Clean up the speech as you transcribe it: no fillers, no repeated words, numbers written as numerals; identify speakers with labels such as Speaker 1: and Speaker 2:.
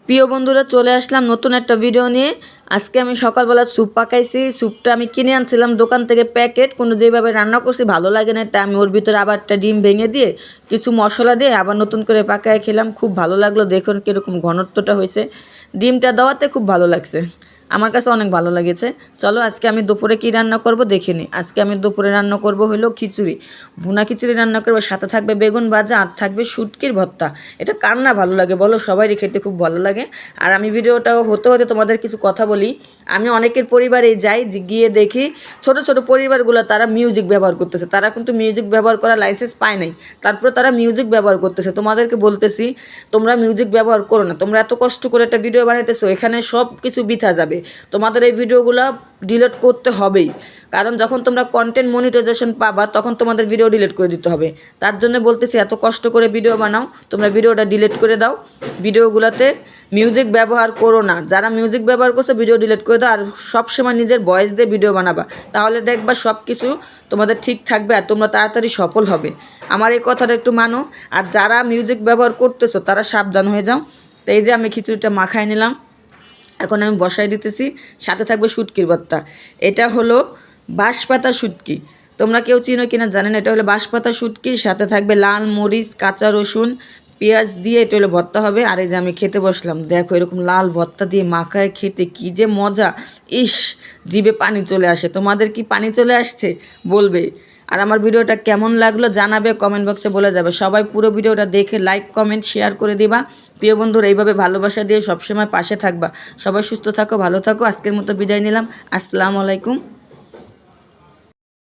Speaker 1: প্রিয় বন্ধুরা, চলে আসলাম নতুন একটা ভিডিও নিয়ে। আজকে আমি সকালবেলা স্যুপ পাকাইছি। স্যুপটা আমি কিনে আনছিলাম দোকান থেকে প্যাকেট, কোনো যেভাবে রান্না করছি ভালো লাগে না, তাই আমি ওর ভিতরে আবার একটা ডিম ভেঙে দিয়ে কিছু মশলা দিয়ে আবার নতুন করে পাকায় খেলাম। খুব ভালো লাগলো, দেখুন কীরকম ঘনত্বটা হয়েছে। ডিমটা দেওয়াতে খুব ভালো লাগছে, আমার কাছে অনেক ভালো লেগেছে। চলো আজকে আমি দুপুরে কি রান্না করব দেখে নিই। আজকে আমি দুপুরে রান্না করব হলো খিচুড়ি, ভুনা খিচুড়ি রান্না করবো। সাথে থাকবে বেগুন ভাজা আর থাকবে শুটকির ভর্তা। এটা কার না ভালো লাগে বলো, সবারই খেতে খুব ভালো লাগে। আর আমি ভিডিওটাও হতে হতে তোমাদের কিছু কথা বলি। আমি অনেকের পরিবারে যাই, গিয়ে দেখি ছোট ছোট পরিবারগুলো তারা মিউজিক ব্যবহার করতেছে। তারা কিন্তু মিউজিক ব্যবহার করার লাইসেন্স পায় নাই, তারপরে তারা মিউজিক ব্যবহার করতেছে। তোমাদেরকে বলতেছি, তোমরা মিউজিক ব্যবহার করো না। তোমরা এত কষ্ট করে একটা ভিডিও বানাইতেছো, এখানে সব কিছু বৃথা যাবে। তোমাদের এই ভিডিওগুলো ডিলিট করতে হবেই, কারণ যখন তোমরা কন্টেন্ট মনিটাইজেশন পাবা তখন তোমাদের ভিডিও ডিলিট করে দিতে হবে। তার জন্য বলতেছি, এত কষ্ট করে ভিডিও বানাও, তোমরা ভিডিওটা ডিলিট করে দাও। ভিডিওগুলোতে মিউজিক ব্যবহার করো না। যারা মিউজিক ব্যবহার করছে ভিডিও ডিলিট করে দাও। আর সবসময় নিজের ভয়েস দিয়ে ভিডিও বানাবা, তাহলে দেখবা সব কিছু তোমাদের ঠিক থাকবে আর তোমরা তাড়াতাড়ি সফল হবে। আমার এই কথাটা একটু মানো। আর যারা মিউজিক ব্যবহার করতেছো তারা সাবধান হয়ে যাও। তো এই যে আমি খিচুড়িটা মাখায় নিলাম, এখন আমি বসাই দিতেছি। সাথে থাকবে শুটকির ভর্তা। এটা হলো বাঁশপাতা শুটকি, তোমরা কেউ চিনো কিনা জানেন। এটা হলো বাঁশপাতা শুটকি, সাথে থাকবে লাল মরিচ, কাঁচা রসুন, পেঁয়াজ দিয়ে এটা হলো ভর্তা হবে। আর এই যে আমি খেতে বসলাম, দেখো এরকম লাল ভর্তা দিয়ে মাখায় খেতে কী যে মজা। ইস, জিভে পানি চলে আসে। তোমাদের কি পানি চলে আসছে বলবে। আর আমার ভিডিওটা কেমন লাগলো জানাবে, কমেন্ট বক্সে বলে যাবে। সবাই পুরো ভিডিওটা দেখে লাইক কমেন্ট শেয়ার করে দিবা। প্রিয় বন্ধুরা, এইভাবে ভালোবাসা দিয়ে সবসময় পাশে থাকবা। সবাই সুস্থ থাকো, ভালো থাকো। আজকের মতো বিদায় নিলাম। আসসালামু আলাইকুম।